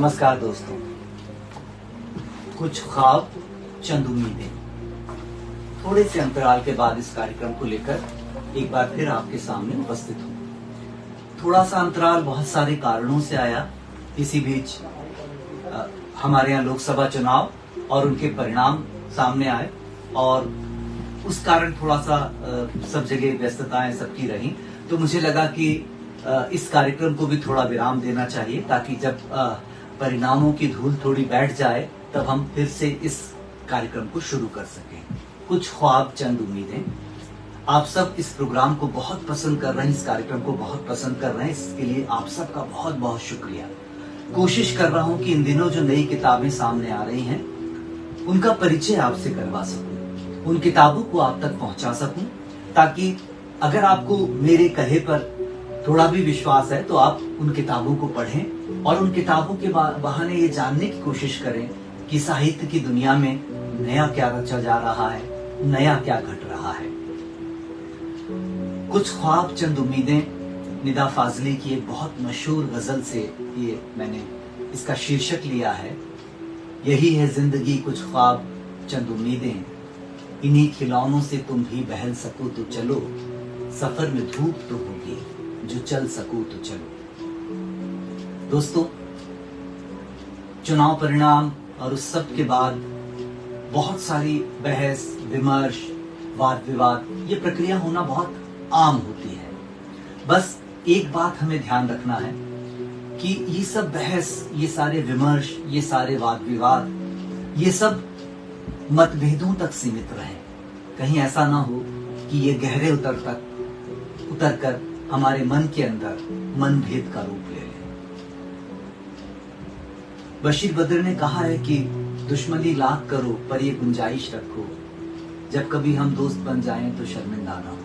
नमस्कार दोस्तों। कुछ ख्वाब चंद उम्मीदें। थोड़े से अंतराल के बाद इस कार्यक्रम को लेकर एक बार फिर आपके सामने उपस्थित हूँ। थोड़ा सा अंतराल बहुत सारे कारणों से आया। इसी बीच हमारे यहाँ लोकसभा चुनाव और उनके परिणाम सामने आए और उस कारण थोड़ा सा सब जगह व्यस्तताएं सबकी रही। तो मुझे लगा कि इस कार्यक्रम को भी थोड़ा विराम देना चाहिए ताकि जब परिणामों की धूल थोड़ी बैठ जाए तब हम फिर से इस कार्यक्रम को शुरू कर सकें। कुछ ख्वाब चंद उम्मीदें। आप सब इस प्रोग्राम को बहुत पसंद कर रहे हैं, इस कार्यक्रम को बहुत पसंद कर रहे हैं। इसके लिए आप सबका बहुत बहुत शुक्रिया। कोशिश कर रहा हूं कि इन दिनों जो नई किताबें सामने आ रही हैं उनका परिचय आपसे करवा सकूं, उन किताबों को आप तक पहुंचा सकूं, ताकि अगर आपको मेरे कहे पर थोड़ा भी विश्वास है तो आप उन किताबों को पढ़ें और उन किताबों के बहाने ये जानने की कोशिश करें कि साहित्य की दुनिया में नया क्या रचा जा रहा है, नया क्या घट रहा है। कुछ ख्वाब चंद उम्मीदें निदा फाजली की एक बहुत मशहूर गजल से ये मैंने इसका शीर्षक लिया है। यही है जिंदगी कुछ ख्वाब चंद उम्मीदें, इन्हीं खिलौनों से तुम भी बहल सको तो चलो, सफर में धूप तो होगी जो चल सको तो चलो। दोस्तों, चुनाव परिणाम और उस सब के बाद बहुत सारी बहस विमर्श वाद विवाद ये प्रक्रिया होना बहुत आम होती है। बस एक बात हमें ध्यान रखना है कि ये सब बहस, ये सारे विमर्श, ये सारे वाद विवाद, ये सब मतभेदों तक सीमित रहे। कहीं ऐसा ना हो कि ये गहरे उतर कर हमारे मन के अंदर मनभेद का रूप ले ले। बशीर बद्र ने कहा है कि दुश्मनी लाख करो पर ये गुंजाइश रखो, जब कभी हम दोस्त बन जाएं तो शर्मिंदा ना हो।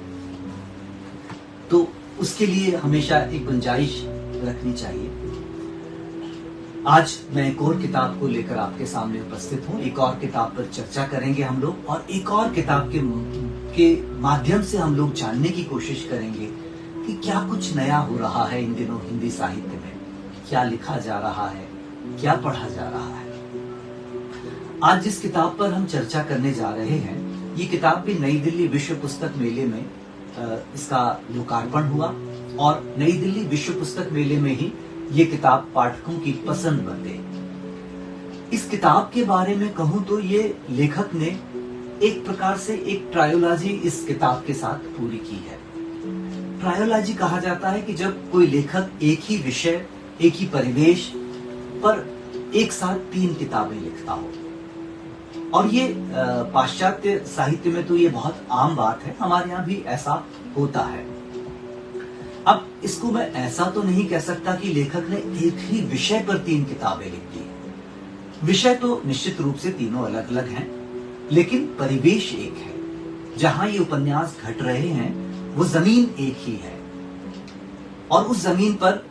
तो उसके लिए हमेशा एक गुंजाइश रखनी चाहिए। आज मैं एक और किताब को लेकर आपके सामने उपस्थित हूँ। एक और किताब पर चर्चा करेंगे हम लोग और एक और किताब के माध्यम से हम लोग जानने की कोशिश करेंगे कि क्या कुछ नया हो रहा है इन दिनों हिंदी साहित्य में, क्या लिखा जा रहा है, क्या पढ़ा जा रहा है। आज जिस किताब पर हम चर्चा करने जा रहे हैं, ये किताब भी नई दिल्ली विश्व पुस्तक मेले में इसका लोकार्पण हुआ और नई दिल्ली विश्व पुस्तक मेले में ही ये किताब पाठकों की पसंद बन गई। इस किताब के बारे में कहूं तो ये लेखक ने एक प्रकार से एक ट्रायोलॉजी इस किताब के साथ पूरी की है। ट्रायोलॉजी कहा जाता है कि जब कोई लेखक एक ही विषय, एक ही परिवेश पर एक साथ 3 किताबें लिखता हो। और ये पाश्चात्य साहित्य में तो ये बहुत आम बात है, हमारे यहाँ भी ऐसा होता है। अब इसको मैं ऐसा तो नहीं कह सकता कि लेखक ने एक ही विषय पर 3 किताबें लिख दी। विषय तो निश्चित रूप से तीनों अलग अलग हैं, लेकिन परिवेश एक है। जहां ये उपन्यास घट रहे हैं वो जमीन एक ही है और उस जमीन पर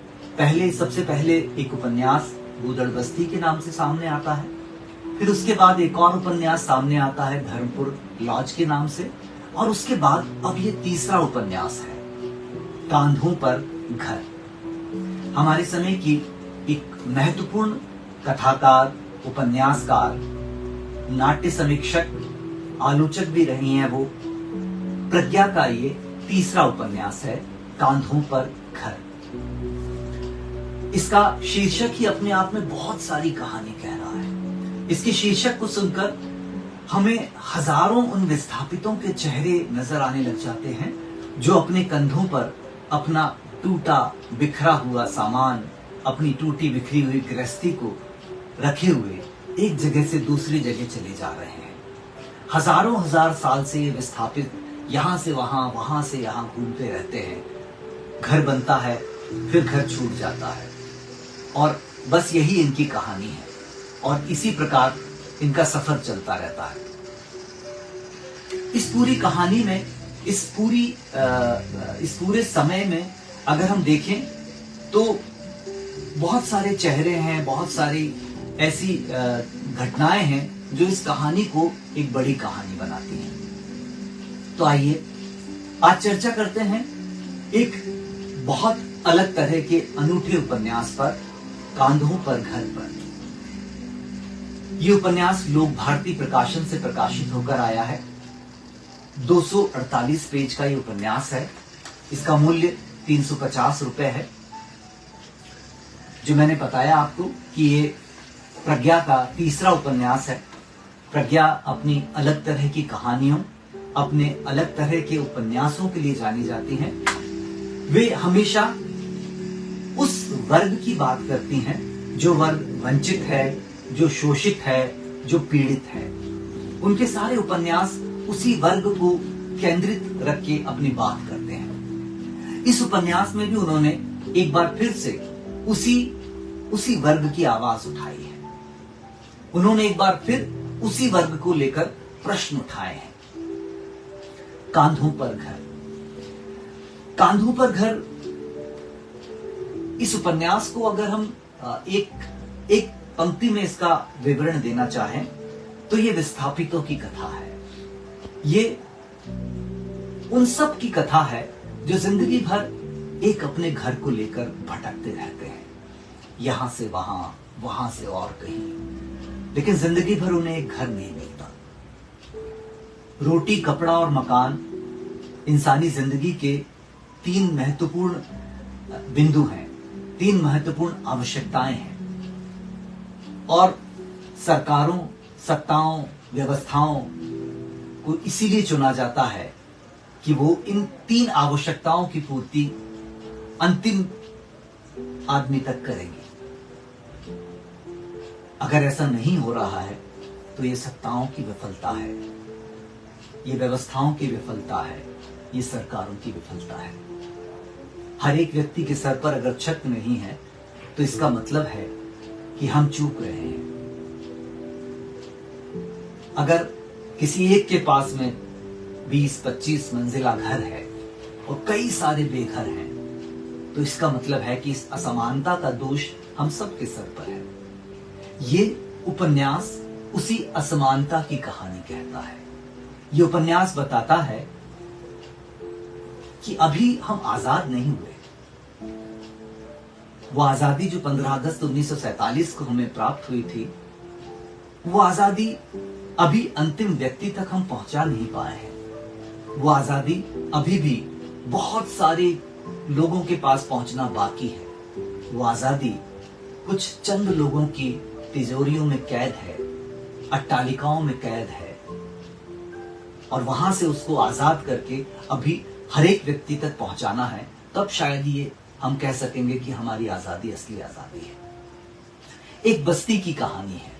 सबसे पहले एक उपन्यास बूदड़ बस्ती के नाम से सामने आता है। फिर उसके बाद एक और उपन्यास सामने आता है धर्मपुर लॉज के नाम से, और उसके बाद अब ये तीसरा उपन्यास है कांधों पर घर। हमारे समय की एक महत्वपूर्ण कथाकार, उपन्यासकार, नाट्य समीक्षक, आलोचक भी रही हैं वो प्रज्ञा का ये तीसरा उपन्यास है कांधों पर घर। इसका शीर्षक ही अपने आप में बहुत सारी कहानी कह रहा है। इसके शीर्षक को सुनकर हमें हजारों उन विस्थापितों के चेहरे नजर आने लग जाते हैं जो अपने कंधों पर अपना टूटा बिखरा हुआ सामान, अपनी टूटी बिखरी हुई गृहस्थी को रखे हुए एक जगह से दूसरी जगह चले जा रहे हैं। हजारों हजार साल से ये विस्थापित यहां से वहां, वहां से यहां घूमते रहते हैं। घर बनता है, फिर घर छूट जाता है और बस यही इनकी कहानी है और इसी प्रकार इनका सफर चलता रहता है। इस पूरी कहानी में, इस पूरे समय में अगर हम देखें तो बहुत सारे चेहरे हैं, बहुत सारी ऐसी घटनाएं हैं जो इस कहानी को एक बड़ी कहानी बनाती हैं। तो आइए आज चर्चा करते हैं एक बहुत अलग तरह के अनूठे उपन्यास पर, कांधों पर घर पर। ये उपन्यास लोक भारती प्रकाशन से प्रकाशित होकर आया है। 248 पेज का ये उपन्यास है। इसका मूल्य 350 रुपए है। जो मैंने बताया आपको कि ये प्रज्ञा का तीसरा उपन्यास है। प्रज्ञा अपनी अलग तरह की कहानियों, अपने अलग तरह के उपन्यासों के लिए जानी जाती हैं। वे हमेशा उस वर्ग की बात करती हैं जो वर्ग वंचित है, जो शोषित है, जो पीड़ित है। उनके सारे उपन्यास उसी वर्ग को केंद्रित रख के अपनी बात करते हैं। इस उपन्यास में भी उन्होंने एक बार फिर से उसी वर्ग की आवाज उठाई है। उन्होंने एक बार फिर उसी वर्ग को लेकर प्रश्न उठाए हैं। कांधों पर घर। कांधों पर घर, इस उपन्यास को अगर हम एक पंक्ति में इसका विवरण देना चाहें तो ये विस्थापितों की कथा है। ये उन सब की कथा है जो जिंदगी भर एक अपने घर को लेकर भटकते रहते हैं, यहां से वहां, वहां से और कहीं, लेकिन जिंदगी भर उन्हें एक घर नहीं मिलता। रोटी, कपड़ा और मकान इंसानी जिंदगी के 3 महत्वपूर्ण बिंदु हैं, 3 महत्वपूर्ण आवश्यकताएं हैं। और सरकारों, सत्ताओं, व्यवस्थाओं को इसीलिए चुना जाता है कि वो इन 3 आवश्यकताओं की पूर्ति अंतिम आदमी तक करेंगे। अगर ऐसा नहीं हो रहा है तो ये सत्ताओं की विफलता है, ये व्यवस्थाओं की विफलता है, ये सरकारों की विफलता है। हर एक व्यक्ति के सर पर अगर छत नहीं है तो इसका मतलब है कि हम चूक रहे हैं। अगर किसी एक के पास में 20-25 मंजिला घर है और कई सारे बेघर हैं, तो इसका मतलब है कि इस असमानता का दोष हम सबके सर पर है। ये उपन्यास उसी असमानता की कहानी कहता है। ये उपन्यास बताता है कि अभी हम आजाद नहीं हुए। वो आजादी जो 15 अगस्त 1947 को हमें प्राप्त हुई थी, वो आजादी अभी अंतिम व्यक्ति तक हम पहुंचा नहीं पाए हैं। वो आजादी अभी भी बहुत सारे लोगों के पास पहुंचना बाकी है। वो आजादी कुछ चंद लोगों की तिजोरियों में कैद है, अट्टालिकाओं में कैद है, और वहां से उसको आजाद करके अभी हर एक व्यक्ति तक पहुंचाना है। तब शायद ये हम कह सकेंगे कि हमारी आजादी असली आजादी है। एक बस्ती की कहानी है,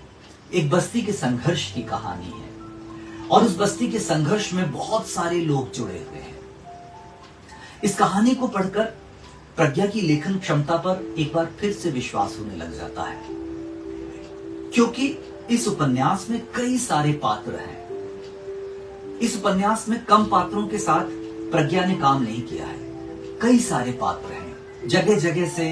एक बस्ती के संघर्ष की कहानी है, और उस बस्ती के संघर्ष में बहुत सारे लोग जुड़े हुए हैं। इस कहानी को पढ़कर प्रज्ञा की लेखन क्षमता पर एक बार फिर से विश्वास होने लग जाता है, क्योंकि इस उपन्यास में कई सारे पात्र हैं। इस उपन्यास में कम पात्रों के साथ प्रज्ञा ने काम नहीं किया है। कई सारे पात्र हैं, जगह जगह से,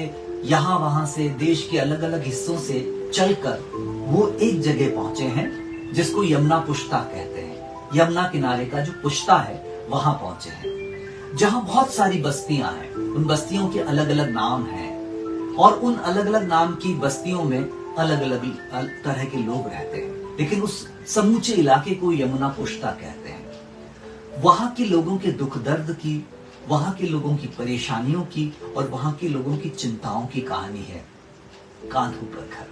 यहां वहां से, देश के अलग अलग हिस्सों से चलकर वो एक जगह पहुंचे हैं जिसको यमुना पुष्ता कहते हैं। यमुना किनारे का जो पुष्ता है वहां पहुंचे हैं, जहां बहुत सारी बस्तियां हैं। उन बस्तियों के अलग अलग नाम हैं, और उन अलग अलग नाम की बस्तियों में अलग अलग तरह के लोग रहते हैं, लेकिन उस समूचे इलाके को यमुना पुष्ता कहते हैं। वहां के लोगों के दुख दर्द की, वहां के लोगों की परेशानियों की और वहां के लोगों की चिंताओं की कहानी है कांधों पर घर।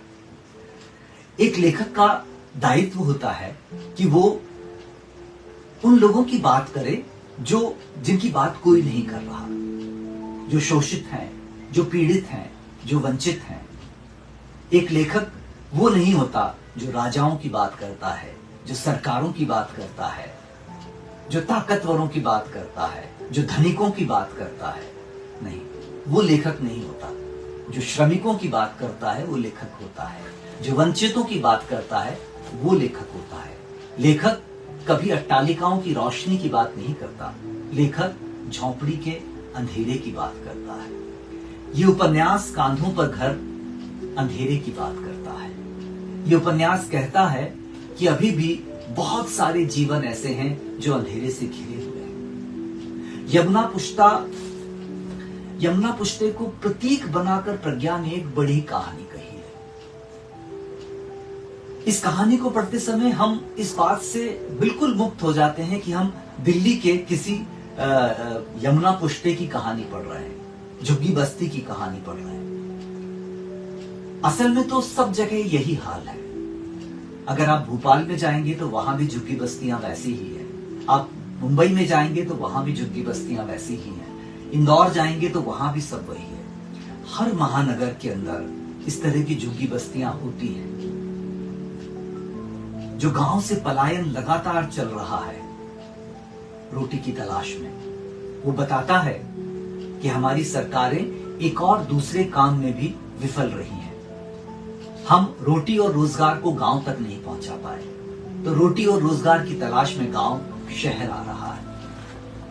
एक लेखक का दायित्व होता है कि वो उन लोगों की बात करे जिनकी बात कोई नहीं कर रहा, जो शोषित हैं, जो पीड़ित हैं, जो वंचित हैं। एक लेखक वो नहीं होता जो राजाओं की बात करता है, जो सरकारों की बात करता है, जो ताकतवरों की बात करता है, जो धनिकों की बात करता है। नहीं, वो लेखक नहीं होता। जो श्रमिकों की बात करता है वो लेखक होता है, जो वंचितों की बात करता है वो लेखक होता है। लेखक कभी अट्टालिकाओं की रोशनी की बात नहीं करता, लेखक झोंपड़ी के अंधेरे की बात करता है। ये उपन्यास कांधों पर घर अंधेरे की बात करता है। ये उपन्यास कहता है कि अभी भी बहुत सारे जीवन ऐसे हैं जो अंधेरे से घिरे हुए हैं। यमुना पुष्ते को प्रतीक बनाकर प्रज्ञा ने एक बड़ी कहानी कही इस कहानी को पढ़ते समय हम इस बात से बिल्कुल मुक्त हो जाते हैं कि हम दिल्ली के किसी यमुना पुष्टे की कहानी पढ़ रहे हैं, झुग्गी बस्ती की कहानी पढ़ रहे हैं। असल में तो सब जगह यही हाल है। अगर आप भोपाल में जाएंगे तो वहां भी झुग्गी बस्तियां वैसी ही है। आप मुंबई में जाएंगे तो वहां भी झुग्गी बस्तियां वैसी ही हैं। इंदौर जाएंगे तो वहां भी सब वही है। हर महानगर के अंदर इस तरह की झुग्गी बस्तियां होती हैं। जो गांव से पलायन लगातार चल रहा है रोटी की तलाश में, वो बताता है कि हमारी सरकारें एक और दूसरे काम में भी विफल रही हैं। हम रोटी और रोजगार को गांव तक नहीं पहुंचा पाए, तो रोटी और रोजगार की तलाश में गांव शहर आ रहा है।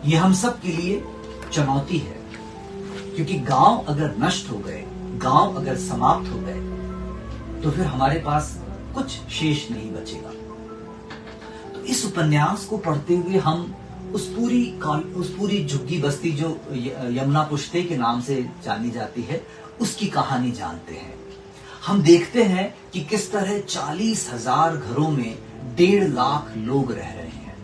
यह हम सब के लिए चुनौती है, क्योंकि गांव अगर नष्ट हो गए, गांव अगर समाप्त हो गए, तो फिर हमारे पास कुछ शेष नहीं बचेगा। तो इस उपन्यास को पढ़ते हुए हम उस पूरी झुग्गी बस्ती जो यमुना पुष्टे के नाम से जानी जाती है, उसकी कहानी जानते हैं। हम देखते हैं कि किस तरह 40,000 घरों में 1.5 लाख लोग रह रहे हैं,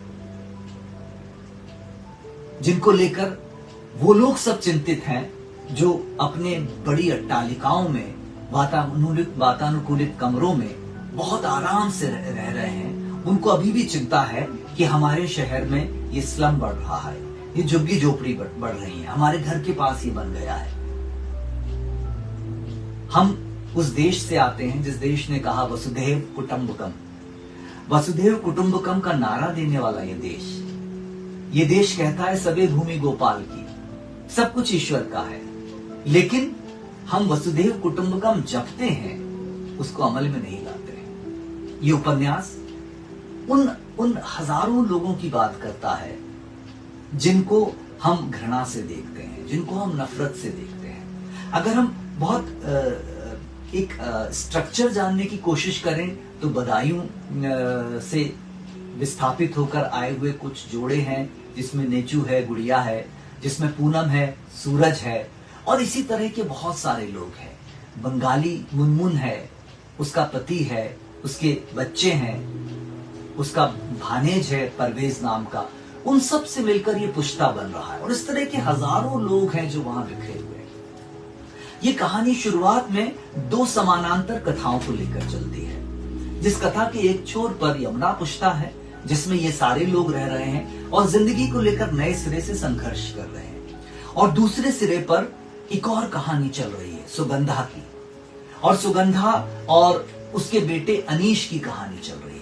जिनको लेकर वो लोग सब चिंतित हैं जो अपने बड़ी अट्टालिकाओं में, वातानुकूलित कमरों में बहुत आराम से रह रहे हैं। उनको अभी भी चिंता है कि हमारे शहर में ये स्लम बढ़ रहा है, ये झुग्गी झोपड़ी बढ़ रही है, हमारे घर के पास ये बन गया है। हम उस देश से आते हैं जिस देश ने कहा वसुधैव कुटुंबकम। वसुधैव कुटुंबकम का नारा देने वाला ये देश कहता है सबे भूमि गोपाल की, सब कुछ ईश्वर का है। लेकिन हम वसुधैव कुटुंबकम जपते हैं, उसको अमल में नहीं लाते हैं। ये उपन्यास उन हजारों लोगों की बात करता है जिनको हम घृणा से देखते हैं, जिनको हम नफरत से देखते हैं। अगर हम बहुत एक स्ट्रक्चर जानने की कोशिश करें तो बदायूं से विस्थापित होकर आए हुए कुछ जोड़े हैं, जिसमें नेचू है, गुड़िया है, जिसमें पूनम है, सूरज है, और इसी तरह के बहुत सारे लोग हैं। बंगाली मुनमुन है, उसका पति है, उसके बच्चे हैं, उसका भानेज है परवेज नाम का। उन सब से मिलकर ये पुश्ता बन रहा है, और इस तरह के हजारों लोग हैं जो वहां बिखरे हुए हैं। ये कहानी शुरुआत में 2 समानांतर कथाओं को लेकर चलती है। जिस कथा के एक छोर पर यमुना पुश्ता है, जिसमें ये सारे लोग रह रहे हैं और जिंदगी को लेकर नए सिरे से संघर्ष कर रहे हैं, और दूसरे सिरे पर एक और कहानी चल रही है सुगंधा की, और सुगंधा और उसके बेटे अनीश की कहानी चल रही है,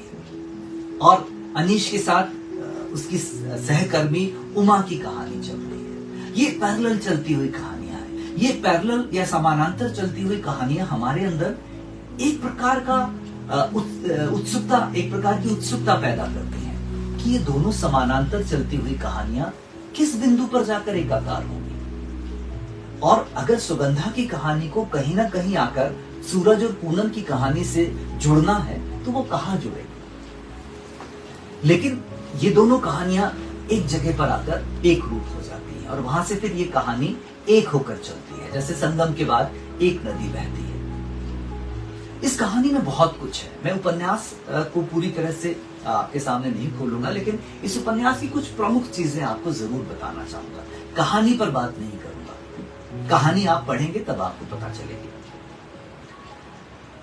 और अनीश के साथ उसकी सहकर्मी उमा की कहानी चल रही है। ये पैरेलल चलती हुई कहानियां हैं। ये पैरेलल या समानांतर चलती हुई कहानियां हमारे अंदर एक प्रकार का एक प्रकार की उत्सुकता पैदा करती हैं कि ये दोनों समानांतर चलती हुई कहानियां किस बिंदु पर जाकर एकाकार होंगी, और अगर सुगंधा की कहानी को कहीं ना कहीं आकर सूरज और पूनम की कहानी से जुड़ना है तो वो कहां जुड़ेगी। लेकिन ये दोनों कहानियां एक जगह पर आकर एक रूप हो जाती हैं, और वहां से फिर ये कहानी एक होकर चलती है, जैसे संगम के बाद एक नदी बहती है। इस कहानी में बहुत कुछ है। मैं उपन्यास को पूरी तरह से आपके सामने नहीं खोलूंगा, लेकिन इस उपन्यास की कुछ प्रमुख चीजें आपको जरूर बताना चाहूंगा। कहानी पर बात नहीं करूंगा, कहानी आप पढ़ेंगे तब आपको पता चलेगी।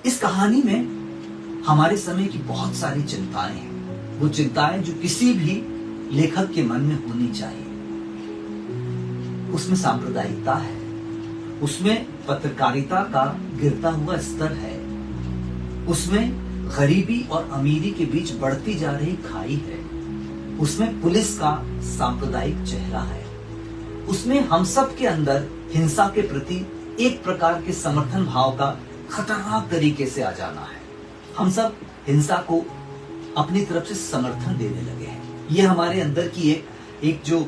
इस कहानी में हमारे समय की बहुत सारी चिंताएं हैं, वो चिंताएं जो किसी भी लेखक के मन में होनी चाहिए। उसमें सांप्रदायिकता है, उसमें पत्रकारिता का गिरता हुआ स्तर है, उसमें गरीबी और अमीरी के बीच बढ़ती जा रही खाई है, उसमें पुलिस का सांप्रदायिक चेहरा है, उसमें हम सब के अंदर हिंसा के प्रति एक प्रकार के समर्थन भाव का खतरनाक तरीके से आ जाना है। हम सब हिंसा को अपनी तरफ से समर्थन देने लगे हैं। ये हमारे अंदर की एक जो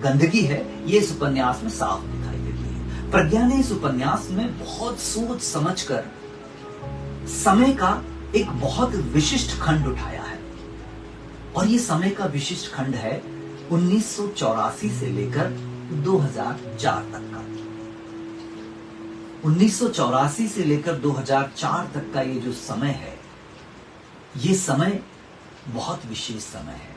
गंदगी है, ये इस उपन्यास में साफ दिखाई देती है। प्रज्ञा ने इस उपन्यास में बहुत सोच समझकर समय का एक बहुत विशिष्ट खंड उठाया है, और ये समय का विशिष्ट खंड है 1984 से लेकर 2004 तक का। 1984 से लेकर 2004 तक का ये जो समय है, ये समय बहुत विशेष समय है।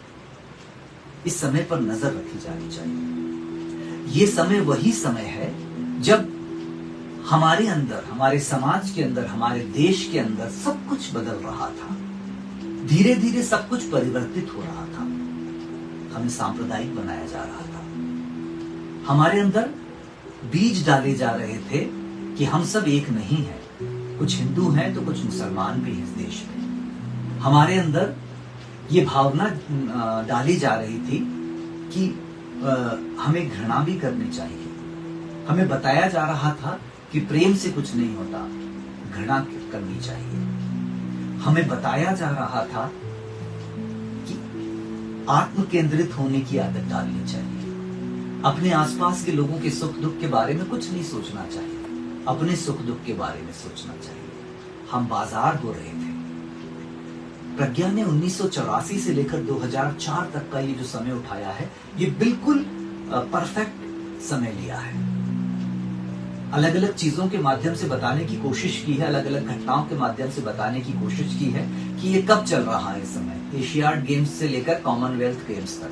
इस समय पर नजर रखी जानी चाहिए। ये समय वही समय है जब हमारे अंदर, हमारे समाज के अंदर, हमारे देश के अंदर सब कुछ बदल रहा था। धीरे धीरे सब कुछ परिवर्तित हो रहा था। हमें सांप्रदायिक बनाया जा रहा था। हमारे अंदर बीज डाले जा रहे थे कि हम सब एक नहीं हैं। कुछ हिंदू हैं तो कुछ मुसलमान भी हैं इस देश में। हमारे अंदर ये भावना डाली जा रही थी कि हमें घृणा भी करनी चाहिए। हमें बताया जा रहा था कि प्रेम से कुछ नहीं होता, घृणा करनी चाहिए। हमें बताया जा रहा था कि आत्म केंद्रित होने की आदत डालनी चाहिए। अपने आसपास के लोगों के सुख दुख के बारे में कुछ नहीं सोचना चाहिए, अपने सुख दुख के बारे में सोचना चाहिए। हम बाजार हो रहे थे। प्रज्ञा ने 1984 से लेकर 2004 तक का ये जो समय उठाया है, ये बिल्कुल परफेक्ट समय लिया है। अलग अलग चीजों के माध्यम से बताने की कोशिश की है, अलग अलग घटनाओं के माध्यम से बताने की कोशिश की है कि ये कब चल रहा है। इस समय एशियाड गेम्स से लेकर कॉमनवेल्थ गेम्स तक,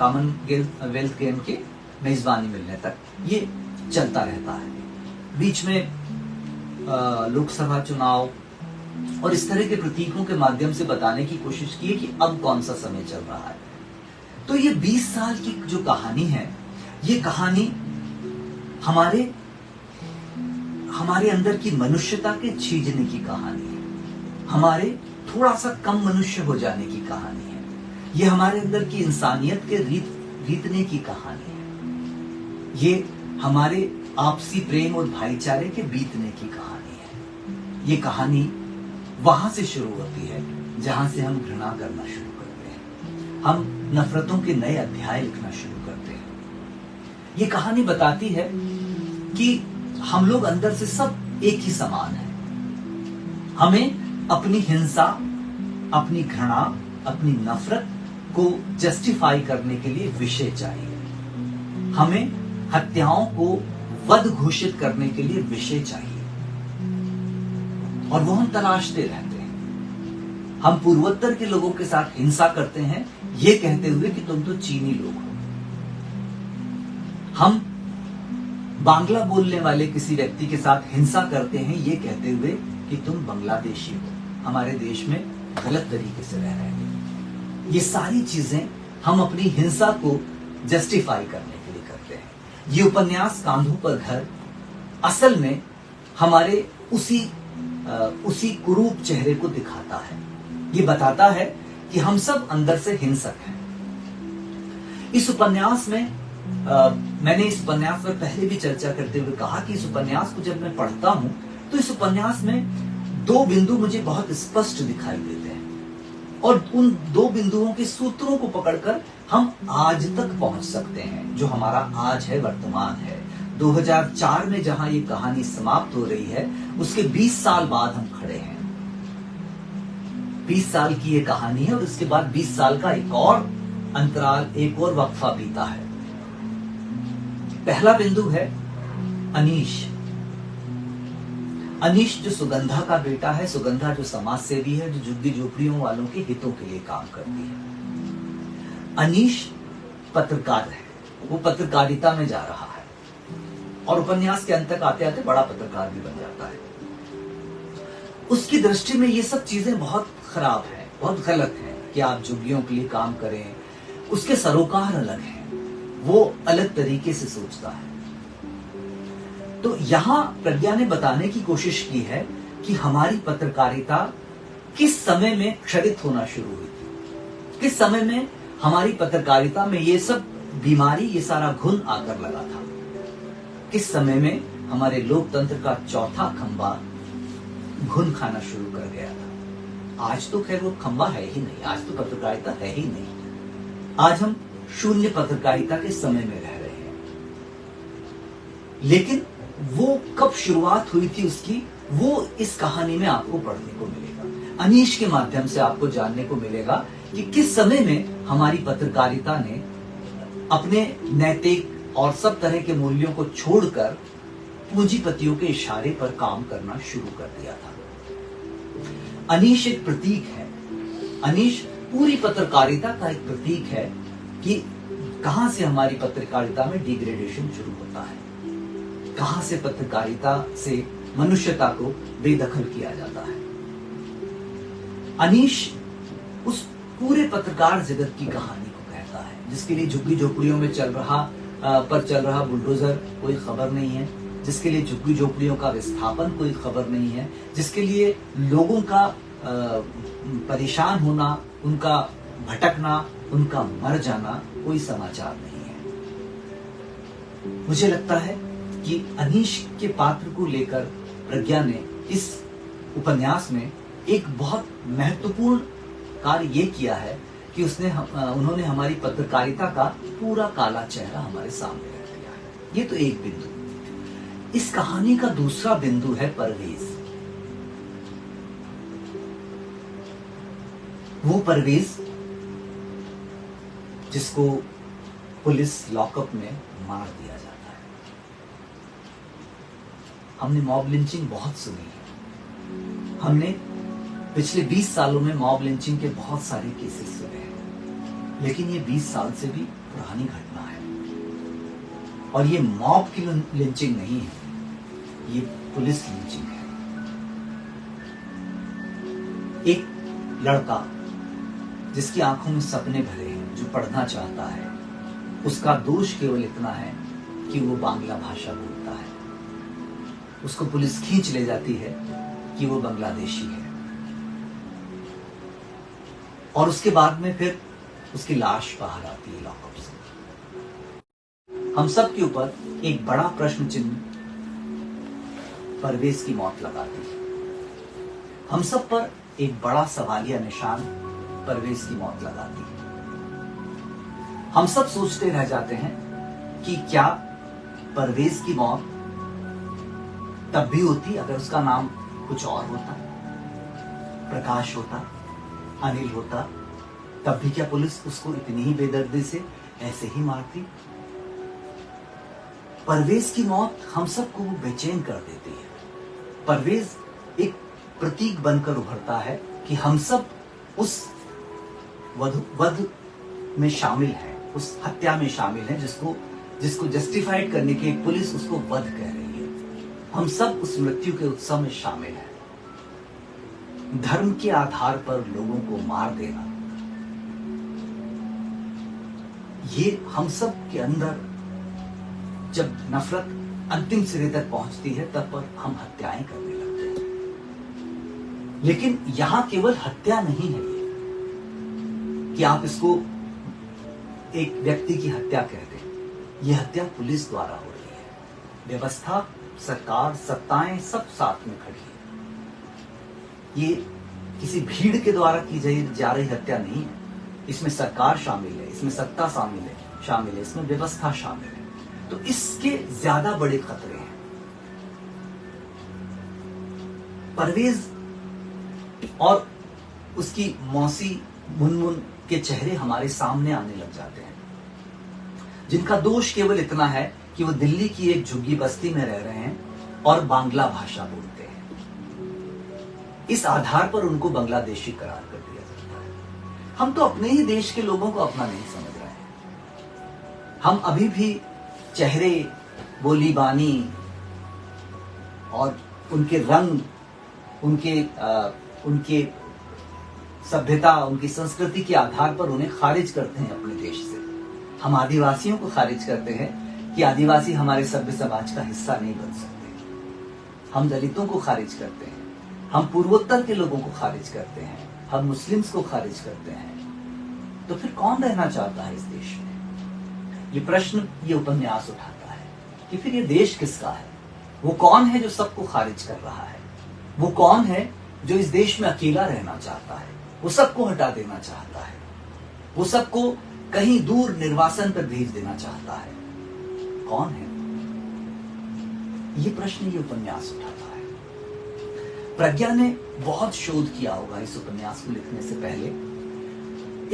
कॉमनवेल्थ गेम के मेजबानी मिलने तक ये चलता रहता है। बीच में लोकसभा चुनाव और इस तरह के प्रतीकों के माध्यम से बताने की कोशिश की है कि अब कौन सा समय चल रहा है। तो ये 20 साल की जो कहानी है, ये कहानी हमारे अंदर की मनुष्यता के छीजने की कहानी है। हमारे थोड़ा सा कम मनुष्य हो जाने की कहानी है। ये हमारे अंदर की इंसानियत के रीतने की कहानी है। ये हमारे आपसी प्रेम और भाईचारे के बीतने की कहानी है। ये कहानी वहां से शुरू होती है जहां से हम घृणा करना शुरू करते हैं, हम नफरतों के नए अध्याय लिखना शुरू करते हैं। ये कहानी बताती है कि हम लोग अंदर से सब एक ही समान है। हमें अपनी हिंसा, अपनी घृणा, अपनी नफरत को जस्टिफाई करने के लिए विषय चाहिए। हमें हत्याओं को वध घोषित करने के लिए विषय चाहिए, और वो हम तलाशते रहते हैं। हम पूर्वोत्तर के लोगों के साथ हिंसा करते हैं ये कहते हुए कि तुम तो चीनी लोग हो। हम बांग्ला बोलने वाले किसी व्यक्ति के साथ हिंसा करते हैं ये कहते हुए कि तुम बांग्लादेशी हो, हमारे देश में गलत तरीके से रह रहे हैं। ये सारी चीजें हम अपनी हिंसा को जस्टिफाई करने के लिए करते हैं। ये उपन्यास कांधों पर घर असल में हमारे उसी कुरूप चेहरे को दिखाता है। ये बताता है कि हम सब अंदर से हिंसक हैं। इस उपन्यास में मैंने इस उपन्यास में पहले भी चर्चा करते हुए कहा कि इस उपन्यास को जब मैं पढ़ता हूं तो इस उपन्यास में दो बिंदु मुझे बहुत स्पष्ट दिखाई देते हैं, और उन दो बिंदुओं के सूत्रों को पकड़कर हम आज तक पहुंच सकते हैं, जो हमारा आज है, वर्तमान है। 2004 में जहां ये कहानी समाप्त हो रही है, उसके 20 साल बाद हम खड़े हैं। 20 साल की ये कहानी है और उसके बाद 20 साल का एक और अंतराल, एक और वक्फा बीता है। पहला बिंदु है अनीश। अनीश जो सुगंधा का बेटा है, सुगंधा जो समाज सेवी है, जो झुग्गी झोपड़ियों वालों के हितों के लिए काम करती है। अनीश पत्रकार है, वो पत्रकारिता में जा रहा है और उपन्यास के अंत तक आते आते बड़ा पत्रकार भी बन जाता है। उसकी दृष्टि में ये सब चीजें बहुत खराब है, बहुत गलत है कि आप झुग्गियों के लिए काम करें। उसके सरोकार अलग हैं, वो अलग तरीके से सोचता है। तो यहां प्रज्ञा ने बताने की कोशिश की है कि हमारी पत्रकारिता किस समय में क्षरित होना शुरू हुई थी, किस समय में हमारी पत्रकारिता में ये सब बीमारी, ये सारा घुन आकर लगा था, किस समय में हमारे लोकतंत्र का चौथा खंबा घुन खाना शुरू कर गया था। आज तो खैर वो खंबा है ही नहीं, आज तो पत्रकारिता है ही नहीं। आज हम शून्य पत्रकारिता के समय में रह रहे हैं। लेकिन वो कब शुरुआत हुई थी उसकी, वो इस कहानी में आपको पढ़ने को मिलेगा। अनीश के माध्यम से आपको जानने को मिलेगा कि किस समय में हमारी पत्रकारिता ने अपने नैतिक और सब तरह के मूल्यों को छोड़कर पूंजीपतियों के इशारे पर काम करना शुरू कर दिया था। अनीश एक प्रतीक है अनीश पूरी पत्रकारिता का एक प्रतीक है कि कहां से हमारी पत्रकारिता में डिग्रेडेशन शुरू होता है, कहां से पत्रकारिता से मनुष्यता को बेदखल किया जाता है। अनीश उस पूरे पत्रकार जगत की कहानी को कहता है जिसके लिए झुग्गी झोपड़ियों में चल रहा बुलडोजर कोई खबर नहीं है, जिसके लिए झुग्गी झोपड़ियों का विस्थापन कोई खबर नहीं है, जिसके लिए लोगों का परेशान होना, उनका भटकना, उनका मर जाना कोई समाचार नहीं है। मुझे लगता है कि अनीश के पात्र को लेकर प्रज्ञा ने इस उपन्यास में एक बहुत महत्वपूर्ण कार्य ये किया है कि उन्होंने हमारी पत्रकारिता का पूरा काला चेहरा हमारे सामने रख दिया है। ये तो एक बिंदु। इस कहानी का दूसरा बिंदु है परवेज। वो परवेज जिसको पुलिस लॉकअप में मार दिया जाता है। हमने मॉब लिंचिंग बहुत सुनी है, हमने पिछले 20 सालों में मॉब लिंचिंग के बहुत सारे केसेस सुने हैं, लेकिन ये 20 साल से भी पुरानी घटना है। और ये मॉब की लिंचिंग नहीं है, ये पुलिस लिंचिंग है। एक लड़का जिसकी आंखों में सपने भरे हैं, जो पढ़ना चाहता है, उसका दोष केवल इतना है कि वो बांग्ला भाषा बोलता है। उसको पुलिस खींच ले जाती है कि वो बांग्लादेशी है, और उसके बाद में फिर उसकी लाश बाहर आती है लॉकअप से। हम सब के ऊपर एक बड़ा प्रश्न चिन्ह परवेज की मौत लगाती है। हम सब पर एक बड़ा सवालिया निशान परवेज की मौत लगाती है। हम सब सोचते रह जाते हैं कि क्या परवेज की मौत तब भी होती अगर उसका नाम कुछ और होता, प्रकाश होता, अनिल होता, तब भी क्या पुलिस उसको इतनी ही बेदर्दी से ऐसे ही मारती? परवेज की मौत हम सबको बेचैन कर देती है। परवेज एक प्रतीक बनकर उभरता है कि हम सब उस वध में शामिल है, उस हत्या में शामिल है जिसको जस्टिफाइड करने की पुलिस उसको वध कह रही है। हम सब उस मृत्यु के उत्सव में शामिल है। धर्म के आधार पर लोगों को मार देना, ये हम सब के अंदर जब नफरत अंतिम सिरे तक पहुंचती है तब पर हम हत्याएं करने लगते हैं। लेकिन यहां केवल हत्या नहीं है ये कि आप इसको एक व्यक्ति की हत्या कहते हैं। यह हत्या पुलिस द्वारा हो रही है। व्यवस्था, सरकार, सत्ताएं सब साथ में खड़ी है। ये किसी भीड़ के द्वारा की जा रही हत्या नहीं है। इसमें सरकार शामिल है, इसमें सत्ता शामिल है, इसमें व्यवस्था शामिल है। तो इसके ज्यादा बड़े खतरे हैं। परवेज और उसकी मौसी मुनमुन के चेहरे हमारे सामने आने लग जाते हैं, जिनका दोष केवल इतना है कि वो दिल्ली की एक झुग्गी बस्ती में रह रहे हैं और बांग्ला भाषा बोलते हैं। इस आधार पर उनको बांग्लादेशी करार कर दिया जाता है। हम तो अपने ही देश के लोगों को अपना नहीं समझ रहे हैं। हम अभी भी चेहरे, बोली बानी और उनके रंग, उनके सभ्यता, उनकी संस्कृति के आधार पर उन्हें खारिज करते हैं अपने देश से। हम आदिवासियों को खारिज करते हैं कि आदिवासी हमारे सभ्य समाज का हिस्सा नहीं बन सकते। हम दलितों को खारिज करते हैं, हम पूर्वोत्तर के लोगों को खारिज करते हैं, हम मुस्लिम्स को खारिज करते हैं। तो फिर कौन रहना चाहता है इस देश में? ये प्रश्न ये उपन्यास उठाता है कि फिर ये देश किसका है? वो कौन है जो सबको खारिज कर रहा है? वो कौन है जो इस देश में अकेला रहना चाहता है? वो सबको हटा देना चाहता है, वो सबको कहीं दूर निर्वासन पर भेज देना चाहता है। कौन है? ये प्रश्न ये उपन्यास उठाता है। प्रज्ञा ने बहुत शोध किया होगा इस उपन्यास को लिखने से पहले।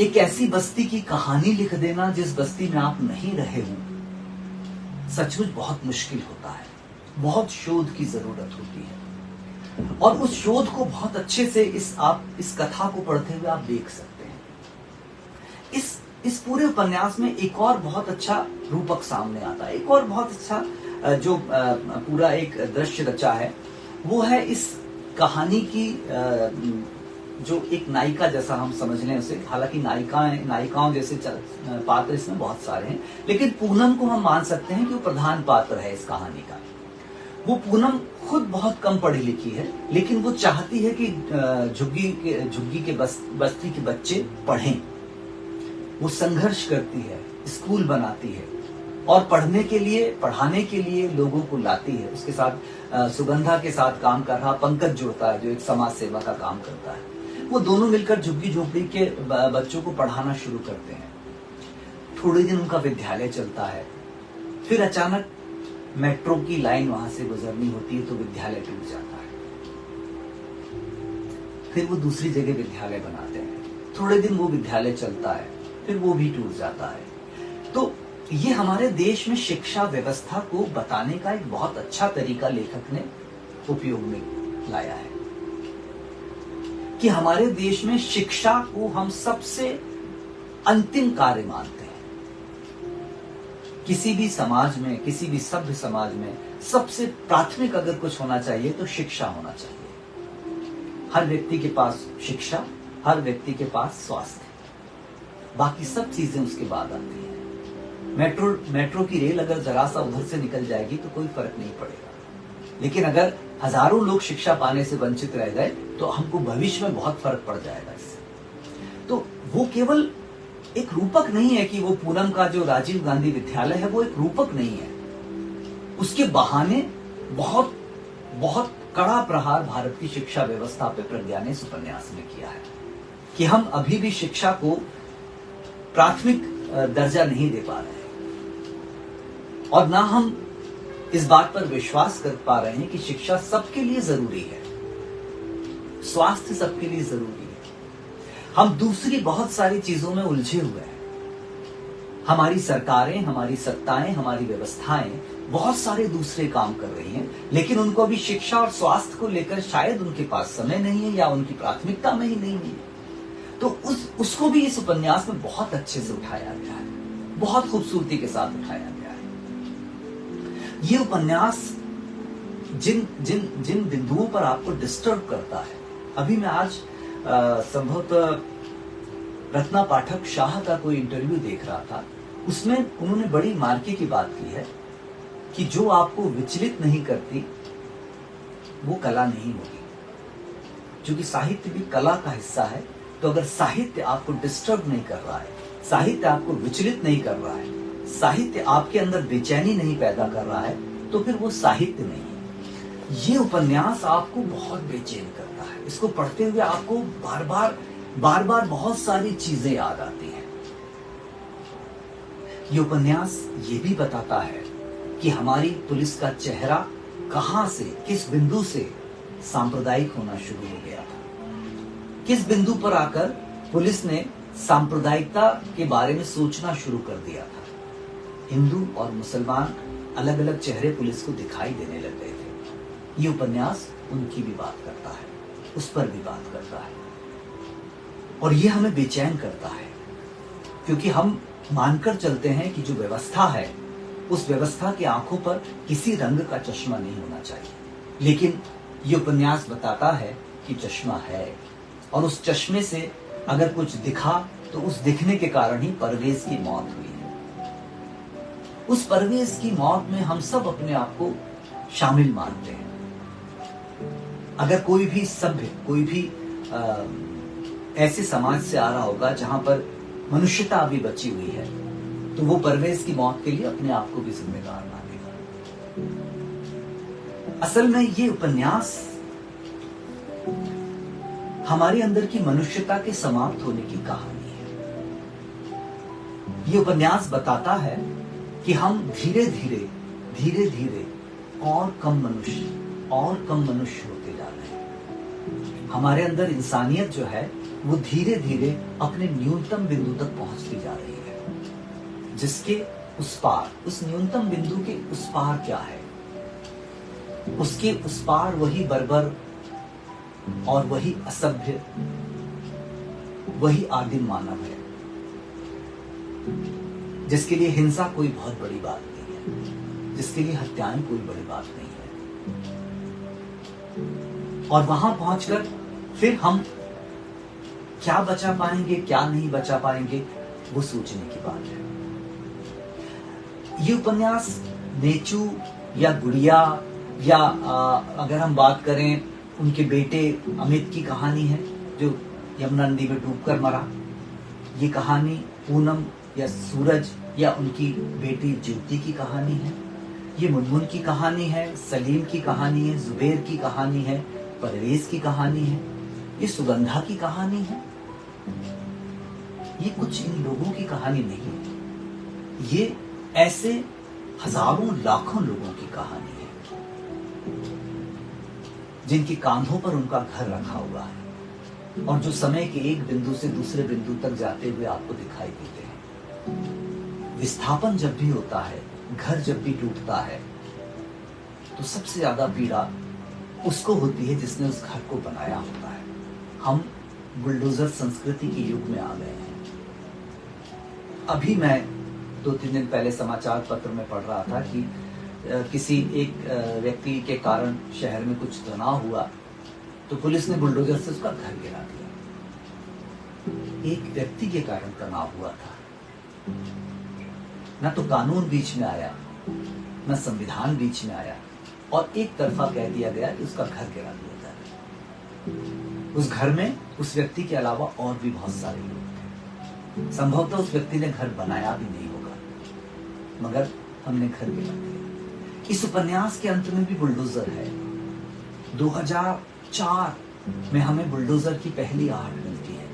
एक ऐसी बस्ती की कहानी लिख देना जिस बस्ती में आप नहीं रहे हो, सचमुच बहुत मुश्किल होता है। बहुत शोध की जरूरत होती है। और उस शोध को बहुत अच्छे से आप इस कथा को पढ़ते हुए आप देख सकते हैं। इस पूरे उपन्यास में एक और बहुत अच्छा रूपक सामने आता है, एक और बहुत अच्छा जो पूरा एक दृश्य रचा है, वो है इस कहानी की जो एक नायिका जैसा हम समझ लें उसे। हालांकि नायिकाओं जैसे पात्र इसमें बहुत सारे हैं, लेकिन पूनम को हम मान सकते हैं कि वो प्रधान पात्र है इस कहानी का। वो पूनम खुद बहुत कम पढ़ी लिखी है, लेकिन वो चाहती है कि झुग्गी के बस्ती के बच्चे पढ़ें। वो संघर्ष करती है, स्कूल बनाती है और पढ़ाने के लिए लोगों को लाती है। उसके साथ सुगंधा के साथ काम कर रहा पंकज जुड़ता है, जो एक समाज सेवा का काम करता है। वो दोनों मिलकर झुग्गी झोपड़ी के बच्चों को पढ़ाना शुरू करते हैं। थोड़े दिन उनका विद्यालय चलता है, फिर अचानक मेट्रो की लाइन वहां से गुजरनी होती है तो विद्यालय टूट जाता है। फिर वो दूसरी जगह विद्यालय बनाते हैं। थोड़े दिन वो विद्यालय चलता है, फिर वो भी टूट जाता है। तो ये हमारे देश में शिक्षा व्यवस्था को बताने का एक बहुत अच्छा तरीका लेखक ने उपयोग में लाया है कि हमारे देश में शिक्षा को हम सबसे अंतिम कार्य मानते हैं। किसी भी समाज में, किसी भी सभ्य समाज में सबसे प्राथमिक अगर कुछ होना चाहिए तो शिक्षा होना चाहिए। हर व्यक्ति के पास शिक्षा, हर व्यक्ति के पास स्वास्थ्य, बाकी सब चीजें उसके बाद आती हैं। मेट्रो की रेल अगर जरा सा उधर से निकल जाएगी तो कोई फर्क नहीं पड़ेगा, लेकिन अगर हजारों लोग शिक्षा पाने से वंचित रह गए तो हमको भविष्य में बहुत फर्क पड़ जाएगा इससे। तो वो केवल एक रूपक नहीं है कि वो पूनम का जो राजीव गांधी विद्यालय है वो एक रूपक नहीं है। उसके बहाने बहुत बहुत कड़ा प्रहार भारत की शिक्षा व्यवस्था पे प्रज्ञा ने इस उपन्यास में किया है कि हम अभी भी शिक्षा को प्राथमिक दर्जा नहीं दे पा रहे हैं और ना हम इस बात पर विश्वास कर पा रहे हैं कि शिक्षा सबके लिए जरूरी है, स्वास्थ्य सबके लिए जरूरी है। हम दूसरी बहुत सारी चीजों में उलझे हुए हैं। हमारी सरकारें, हमारी सत्ताएं, हमारी व्यवस्थाएं बहुत सारे दूसरे काम कर रही हैं, लेकिन उनको अभी शिक्षा और स्वास्थ्य को लेकर शायद उनके पास समय नहीं है या उनकी प्राथमिकता में ही नहीं है। तो उसको भी इस उपन्यास में बहुत अच्छे से उठाया गया है, बहुत खूबसूरती के साथ उठाया गया है। ये उपन्यास जिन बिंदुओं पर आपको डिस्टर्ब करता है, अभी मैं आज संभवतः रत्ना पाठक शाह का कोई इंटरव्यू देख रहा था, उसमें उन्होंने बड़ी मार्के की बात की है कि जो आपको विचलित नहीं करती वो कला नहीं होगी। क्योंकि साहित्य भी कला का हिस्सा है, तो अगर साहित्य आपको डिस्टर्ब नहीं कर रहा है, साहित्य आपको विचलित नहीं कर रहा है, साहित्य आपके अंदर बेचैनी नहीं पैदा कर रहा है, तो फिर वो साहित्य नहीं है। ये उपन्यास आपको बहुत बेचैन करता है। इसको पढ़ते हुए आपको बार बार बहुत सारी चीजें याद आती हैं। ये उपन्यास ये भी बताता है कि हमारी पुलिस का चेहरा कहां से, किस बिंदु से सांप्रदायिक होना शुरू हो गया था, किस बिंदु पर आकर पुलिस ने सांप्रदायिकता के बारे में सोचना शुरू कर दिया था। हिंदू और मुसलमान अलग अलग चेहरे पुलिस को दिखाई देने लग गए थे। ये उपन्यास उनकी भी बात करता है, उस पर भी बात करता है, और ये हमें बेचैन करता है क्योंकि हम मानकर चलते हैं कि जो व्यवस्था है उस व्यवस्था की आंखों पर किसी रंग का चश्मा नहीं होना चाहिए। लेकिन ये उपन्यास बताता है कि चश्मा है, और उस चश्मे से अगर कुछ दिखा तो उस दिखने के कारण ही परवेज की मौत हुई है। उस परवेज की मौत में हम सब अपने आप को शामिल मानते हैं। अगर कोई भी सभ्य, कोई भी ऐसे समाज से आ रहा होगा जहां पर मनुष्यता अभी बची हुई है, तो वो परवेज की मौत के लिए अपने आप को भी जिम्मेदार मानेगा। असल में ये उपन्यास हमारे अंदर की मनुष्यता के समाप्त होने की कहानी है। ये उपन्यास बताता है कि हम धीरे धीरे और कम मनुष्य होते जा रहे हैं। हमारे अंदर इंसानियत जो है वो धीरे धीरे अपने न्यूनतम बिंदु तक पहुंचती जा रही है, जिसके उस पार, उस न्यूनतम बिंदु के उस पार क्या है? उसके उस पार वही बर्बर और वही असभ्य, वही आदिम मानव है जिसके लिए हिंसा कोई बहुत बड़ी बात नहीं है, जिसके लिए हत्याएं कोई बड़ी बात नहीं है। और वहां पहुंचकर फिर हम क्या बचा पाएंगे, क्या नहीं बचा पाएंगे, वो सोचने की बात है। ये उपन्यास नेचू या गुड़िया या अगर हम बात करें उनके बेटे अमित की कहानी है जो यमुना नदी में डूबकर मरा। ये कहानी पूनम या सूरज या उनकी बेटी ज्योति की कहानी है। ये मुनमुन की कहानी है, सलीम की कहानी है, जुबैर की कहानी है, परवेज की कहानी है, ये सुगंधा की कहानी है। ये कुछ इन लोगों की कहानी नहीं है, ये ऐसे हजारों लाखों लोगों की कहानी है जिनके कांधों पर उनका घर रखा हुआ है और जो समय के एक बिंदु से दूसरे बिंदु तक जाते हुए आपको दिखाई देते हैं। विस्थापन जब भी होता है, घर जब भी टूटता है, तो सबसे ज्यादा पीड़ा उसको होती है जिसने उस घर को बनाया होता है। हम बुलडोजर संस्कृति के युग में आ गए हैं। अभी मैं 2-3 दिन पहले समाचार पत्र में पढ़ रहा था कि किसी एक व्यक्ति के कारण शहर में कुछ तनाव हुआ तो पुलिस ने बुलडोजर से उसका घर गिरा दिया। एक व्यक्ति के कारण तनाव हुआ था, ना तो कानून बीच में आया, ना संविधान बीच में आया, और एक तरफा कह दिया गया कि उसका घर गिरा दिया जाए। उस घर में उस व्यक्ति के अलावा और भी बहुत सारे लोग थे। संभवतः उस व्यक्ति ने घर बनाया भी नहीं होगा, मगर हमने घर गिरा दिया। इस उपन्यास के अंत में भी बुलडोजर है। 2004 में हमें बुलडोजर की पहली आहट मिलती है।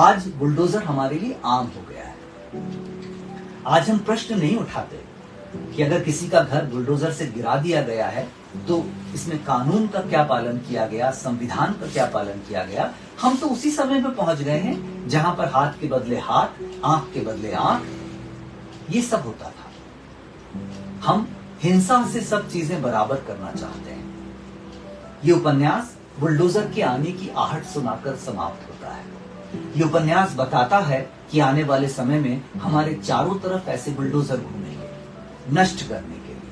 आज बुलडोजर हमारे लिए आम हो गया है। आज हम प्रश्न नहीं उठाते कि अगर किसी का घर बुलडोजर से गिरा दिया गया है तो इसमें कानून का क्या पालन किया गया, संविधान का क्या पालन किया गया। हम तो उसी समय पे पहुंच गए हैं जहां पर हाथ के बदले हाथ, आंख के बदले आंख, ये सब होता था। हम हिंसा से सब चीजें बराबर करना चाहते हैं। ये उपन्यास बुलडोजर के आने की आहट सुनाकर समाप्त होता है। ये उपन्यास बताता है कि आने वाले समय में हमारे चारों तरफ ऐसे बुलडोजर घूमेंगे, नष्ट करने के लिए,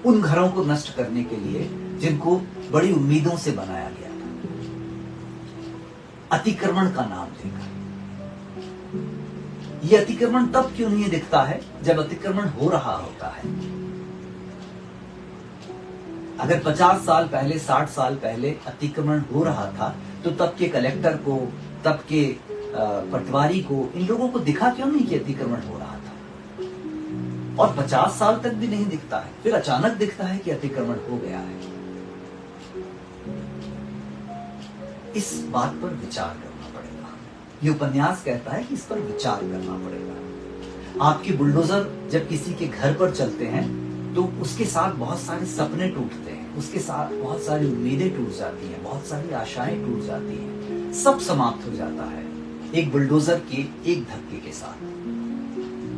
उन घरों को नष्ट करने के लिए जिनको बड़ी उम्मीदों से बनाया गया था, अतिक्रमण का नाम देकर। यह अतिक्रमण तब क्यों नहीं दिखता है जब अतिक्रमण हो रहा होता है। अगर 50 साल पहले, 60 साल पहले अतिक्रमण हो रहा था तो तब के कलेक्टर को, तब के पटवारी को, इन लोगों को दिखा क्यों नहीं कि अतिक्रमण हो रहा था। और 50 साल तक भी नहीं दिखता है, फिर अचानक दिखता है कि अतिक्रमण हो गया है। इस बात पर विचार करना पड़ेगा। ये उपन्यास कहता है कि इस पर विचार करना पड़ेगा। आपके बुलडोजर जब किसी के घर पर चलते हैं तो उसके साथ बहुत सारे सपने टूटते हैं, उसके साथ बहुत सारी उम्मीदें टूट जाती हैं, बहुत सारी आशाएं टूट जाती हैं, सब समाप्त हो जाता है एक बुलडोजर के एक धक्के के साथ।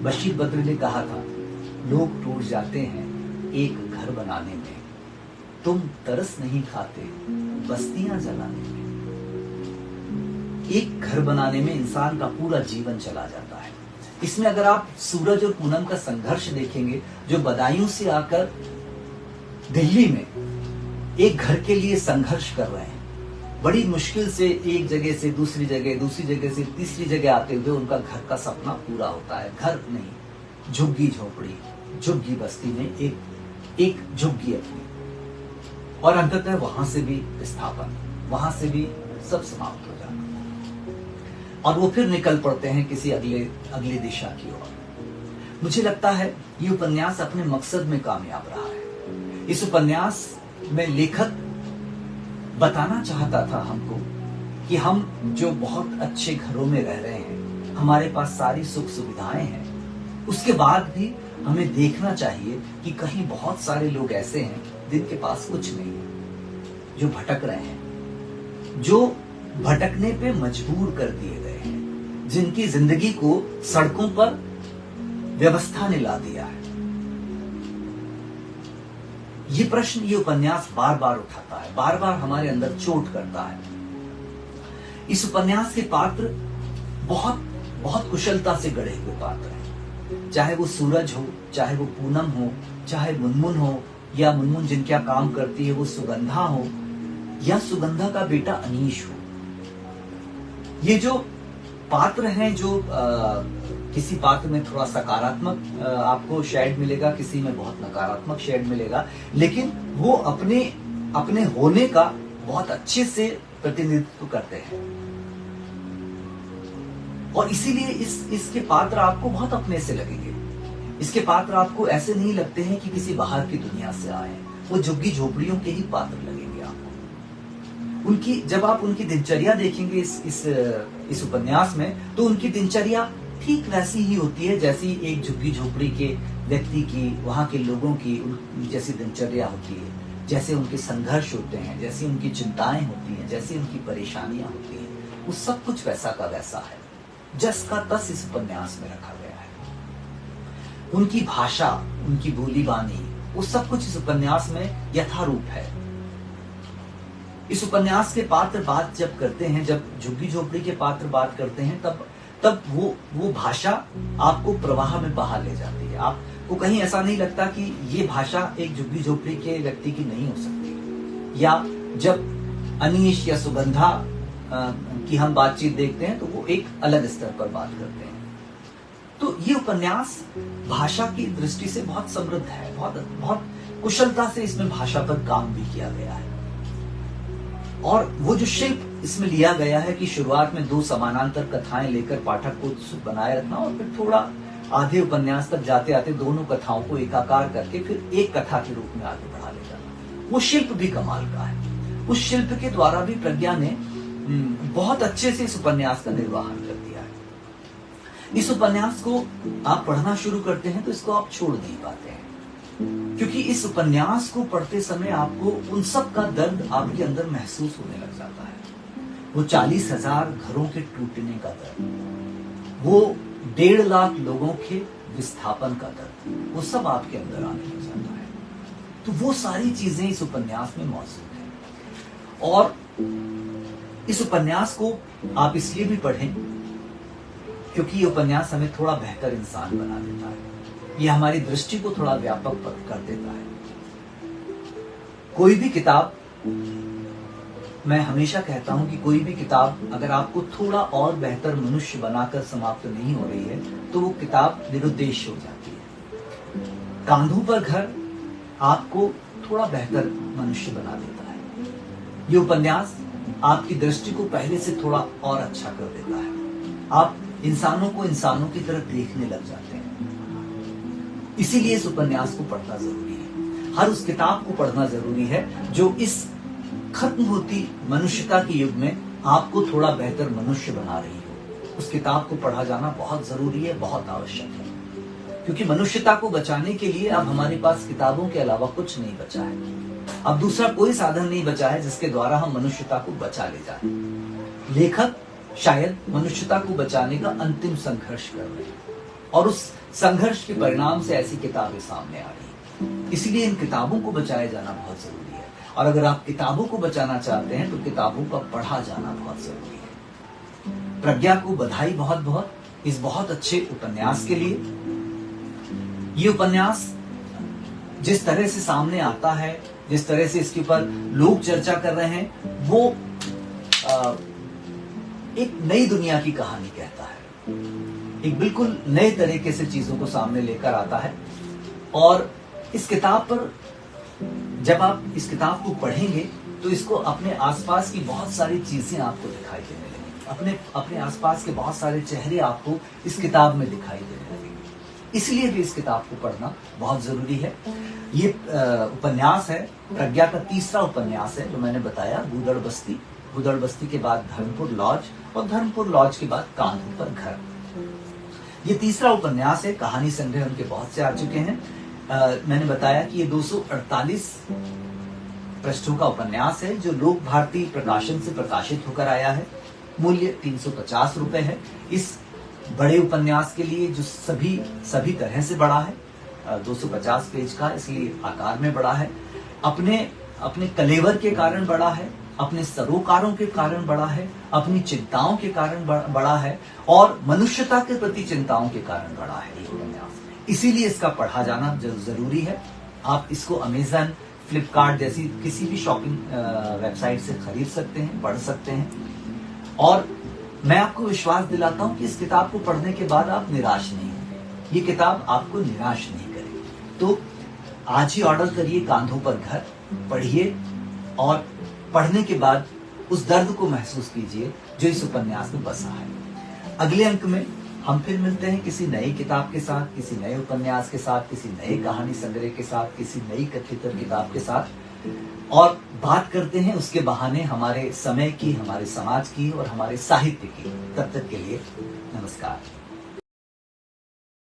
बशीर बद्र ने कहा था, लोग टूट जाते हैं एक घर बनाने में, तुम तरस नहीं खाते बस्तियां जलाने में। एक घर बनाने में इंसान का पूरा जीवन चला जाता है। इसमें अगर आप सूरज और पूनम का संघर्ष देखेंगे, जो बदायूं से आकर दिल्ली में एक घर के लिए संघर्ष कर रहे हैं, बड़ी मुश्किल से एक जगह से दूसरी जगह, दूसरी जगह से तीसरी जगह आते हुए उनका घर का सपना पूरा होता है। घर नहीं, झुग्गी झोपड़ी, झुग्गी बस्ती में एक झुग्गी अपनी, और अंततः वहां से भी विस्थापन, वहां से भी सब समाप्त हो जाता है और वो फिर निकल पड़ते हैं किसी अगली दिशा की ओर। मुझे लगता है ये उपन्यास अपने मकसद में कामयाब रहा है। इस उपन्यास में लेखक बताना चाहता था हमको कि हम जो बहुत अच्छे घरों में रह रहे हैं, हमारे पास सारी सुख सुविधाएं हैं, उसके बाद भी हमें देखना चाहिए कि कहीं बहुत सारे लोग ऐसे हैं जिनके पास कुछ नहीं है, जो भटक रहे हैं, जो भटकने पे मजबूर कर दिए गए हैं, जिनकी जिंदगी को सड़कों पर व्यवस्था ने ला दिया है। ये प्रश्न, ये उपन्यास बार बार उठाता है, बार बार हमारे अंदर चोट करता है। इस उपन्यास के पात्र बहुत बहुत कुशलता से गढ़े हुए पात्र हैं। चाहे वो सूरज हो, चाहे वो पूनम हो, चाहे मुनमुन हो, या मुनमुन जिनका काम करती है वो सुगंधा हो, या सुगंधा का बेटा अनीश हो। ये जो पात्र हैं, जो किसी पात्र में थोड़ा सकारात्मक आपको शेड मिलेगा, किसी में बहुत नकारात्मक शेड मिलेगा, लेकिन वो अपने अपने होने का बहुत अच्छे से प्रतिनिधित्व करते हैं। और इसीलिए इसके पात्र आपको बहुत अपने से लगेंगे। इसके पात्र आपको ऐसे नहीं लगते हैं कि किसी बाहर की दुनिया से आए, वो झुग्गी झोपड़ियों के ही पात्र लगेंगे आपको। उनकी, जब आप उनकी दिनचर्या देखेंगे इस उपन्यास में, तो उनकी दिनचर्या ठीक वैसी ही होती है जैसी एक झुग्गी झोपड़ी के व्यक्ति की, वहां के लोगों की जैसी दिनचर्या होती है, जैसे उनके संघर्ष होते हैं, जैसी उनकी चिंताएं होती हैं, जैसी उनकी परेशानियां होती हैं, वो सब कुछ वैसा का वैसा है, जस का तस इस उपन्यास में रखा गया है। उनकी भाषा, उनकी बोली बानी, वो सब कुछ इस उपन्यास में यथारूप है। इस उपन्यास के पात्र बात जब करते हैं, जब झुग्गी झोपड़ी के पात्र बात करते हैं, तब वो भाषा आपको प्रवाह में बहा ले जाती है। आपको कहीं ऐसा नहीं लगता कि ये भाषा एक झुग्गी झोपड़ी के व्यक्ति की नहीं हो सकती। या जब अनीश या सुगंधा की हम बातचीत देखते हैं, तो वो एक अलग स्तर पर बात करते हैं। तो ये उपन्यास भाषा की दृष्टि से बहुत समृद्ध है, बहुत कुशलता से इसमें भाषा पर काम भी किया गया है। और वो जो शिल्प इसमें लिया गया है कि शुरुआत में दो समानांतर कथाएं लेकर पाठक को उत्सुक बनाए रखना, और फिर थोड़ा आधे उपन्यास तक जाते आते दोनों कथाओं को एकाकार करके फिर एक कथा के रूप में आगे बढ़ा ले जाना, वो शिल्प भी कमाल का है। उस शिल्प के द्वारा भी प्रज्ञा ने बहुत अच्छे से इस उपन्यास का निर्वहन कर दिया है। इस उपन्यास को आप पढ़ना शुरू करते हैं तो इसको आप छोड़ नहीं पाते हैं, क्योंकि इस उपन्यास को पढ़ते समय आपको उन सब का दर्द आपके अंदर महसूस होने लग जाता है। वो 40,000 घरों के टूटने का दर्द, वो 1.5 लाख लोगों के विस्थापन का दर्द, वो सब आपके अंदर आने लग जाता है। तो वो सारी चीजें इस उपन्यास में मौजूद हैं। और इस उपन्यास को आप इसलिए भी पढ़ें क्योंकि ये उपन्यास हमें थोड़ा बेहतर इंसान बना देता है। ये हमारी दृष्टि को थोड़ा व्यापक कर देता है। कोई भी किताब, मैं हमेशा कहता हूं कि कोई भी किताब अगर आपको थोड़ा और बेहतर मनुष्य बनाकर समाप्त नहीं हो रही है, तो वो किताब निरुद्देश्य हो जाती है। कांधों पर घर आपको थोड़ा बेहतर मनुष्य बना देता है। ये उपन्यास आपकी दृष्टि को पहले से थोड़ा और अच्छा कर देता है। आप इंसानों को इंसानों की तरह देखने लग जाते हैं। इसीलिए इस उपन्यास को पढ़ना जरूरी है। हर उस किताब को पढ़ना जरूरी है जो इस खत्म होती मनुष्यता के युग में आपको थोड़ा बेहतर मनुष्य बना रही हो। उस किताब को पढ़ा जाना बहुत जरूरी है, बहुत आवश्यक है, क्योंकि मनुष्यता को बचाने के लिए अब हमारे पास किताबों के अलावा कुछ नहीं बचा है। अब दूसरा कोई साधन नहीं बचा है जिसके द्वारा हम मनुष्यता को बचा ले जाए। लेखक शायद मनुष्यता को बचाने का अंतिम संघर्ष कर रहे हैं, और उस संघर्ष के परिणाम से ऐसी किताबें सामने आ रही। इसलिए इन किताबों को बचाया जाना बहुत जरूरी है। और अगर आप किताबों को बचाना चाहते हैं तो किताबों का पढ़ा जाना बहुत जरूरी है। प्रज्ञा को बधाई बहुत बहुत इस बहुत अच्छे उपन्यास के लिए। ये उपन्यास जिस तरह से सामने आता है, जिस तरह से इसके ऊपर लोग चर्चा कर रहे हैं, वो एक नई दुनिया की कहानी कहता है। एक बिल्कुल नए तरीके से चीजों को सामने लेकर आता है। और इस किताब पर जब आप इस किताब को पढ़ेंगे तो इसको अपने आसपास की बहुत सारी चीजें आपको दिखाई देने लगेंगी। अपने आसपास के बहुत सारे चेहरे आपको इस किताब में दिखाई देने लगेंगे। इसलिए भी इस किताब को पढ़ना बहुत जरूरी है। ये उपन्यास है प्रज्ञा का तीसरा उपन्यास है, जो मैंने बताया, गूदड़ बस्ती। गूदड़ बस्ती के बाद धर्मपुर लॉज, और धर्मपुर लॉज के बाद कांधों पर घर। ये तीसरा उपन्यास है। कहानी संग्रह उनके बहुत से आ चुके हैं। मैंने बताया कि ये 248 पृष्ठों का उपन्यास है, जो लोक भारती प्रकाशन से प्रकाशित होकर आया है। मूल्य 350 रुपए है। इस बड़े उपन्यास के लिए, जो सभी तरह से बड़ा है, 250 पेज का, इसलिए आकार में बड़ा है। अपने कलेवर के कारण बड़ा है, अपने सरोकारों के कारण बड़ा है, अपनी चिंताओं के कारण बड़ा है, और मनुष्यता के प्रति चिंताओं के कारण बड़ा है ये उपन्यास। इसीलिए इसका पढ़ा जाना जरूरी है। आप इसको अमेजन, फ्लिपकार्ट जैसी किसी भी शॉपिंग वेबसाइट से खरीद सकते हैं, पढ़ सकते हैं। और मैं आपको विश्वास दिलाता हूं कि इस किताब को पढ़ने के बाद आप निराश नहीं होंगे। ये किताब आपको निराश नहीं करेगी। तो आज ही ऑर्डर करिए कांधों पर घर, पढ़िए, और पढ़ने के बाद उस दर्द को महसूस कीजिए जो इस उपन्यास में बसा है। अगले अंक में हम फिर मिलते हैं किसी नई किताब के साथ, किसी नए उपन्यास के साथ, किसी नए कहानी संग्रह के साथ, किसी नई कथित किताब के साथ, और बात करते हैं उसके बहाने हमारे समय की, हमारे समाज की और हमारे साहित्य की। तब तक के लिए नमस्कार।